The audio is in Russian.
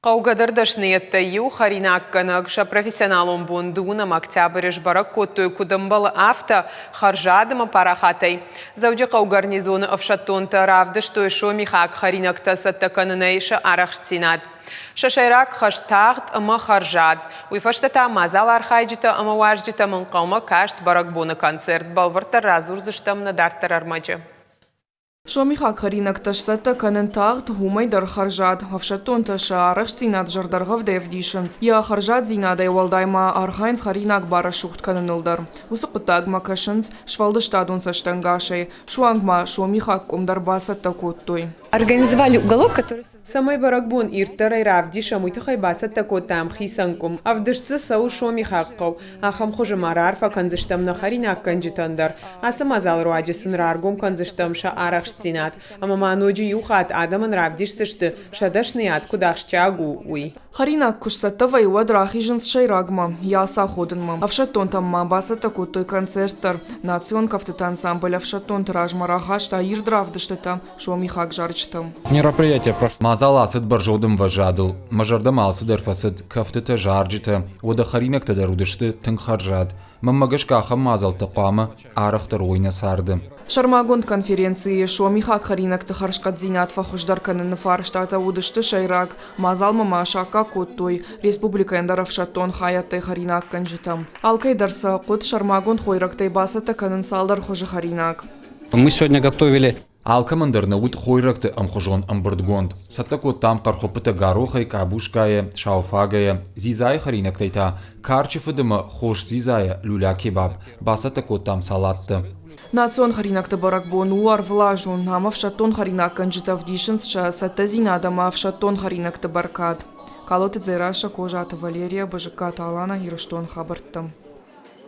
Қауғадырдашны еттайу харинаққанықша профессионалун бундуынам октябрьш барак көтті күдімбалы авто харжадымы парахатай. Зауджи қаугарнизоны ұфшаттонты равдыш тойшо михак харинақта саттақанынайшы арақштинат. Шашайрак хаштағт ұмы харжад. Уйфаштата мазал архайджита ұмы важджита мұн қаума кашт барак буны концерт балвыртар разурзыштамны дарттар армаджы. Шомихак харинак ташсата канентагт хумай дар харжад. Вавшатон таша арахштинат жардаргав девдишенс. Я харжад зинадай валдайма архайнс харинак бара шухт каненылдар. Усықутагма кашенс швалды штадун саштангашей. Шуангма шомихак умдарбасата коттой. Организовали уголок, который... Самай баракбун иртарай равдиша муйтахай басата котам хисанкум. Авдышцы сау шомихакков. Ахам хожа марарфа канзыштам на харинак канджитандар. Асамазал руаджисын раргум канзыштамша арахш Стинат. Амаманоджи юхат адаман равдишсышты шадашният кудахчагу уй. Харинак кушсатава и уадрахиженс шайрагма. Я саходенма. Авшатон тамма басата куттой концерттар. Национ кафтет ансамбль авшатон тражмарахашта ирдравдыштата шомихак жарчтам. Мероприятие прошло. Мазаласыд баржодым важадыл. Мажардам алсыдар фасыд кафтета жарджита. Ода харинак тадарудышты тың харжад. Маммагаш кахам мазал тақамы арахтар ойна сарды. Шармагонд конференции шомихак харинак тахаршкат зинат фахушдар канын фарштата удышты шайрак. Мазал мамашака коттой. Республика эндаров шатон хаяттай харинак канжитам. Алкай дарса кот шармагонд хойрактай басата канын салдар хожи харинак. Мы сегодня готовили Алкамандар наут хойракты амхожон амбардгонд. Саттако там кархопыта гарохай кабушкая, шауфагая, зизай харинак тайта, карчифыдыма хош зизая, люля кебаб, басатако там салатты. Национ харинак баракбон уар влажун, амавшатон харинак канжитав дишенс сатазина дамавшатон харинак баркад. Калоты дзераша кожата Валерия Бажиката Алана Ируштон хабартам.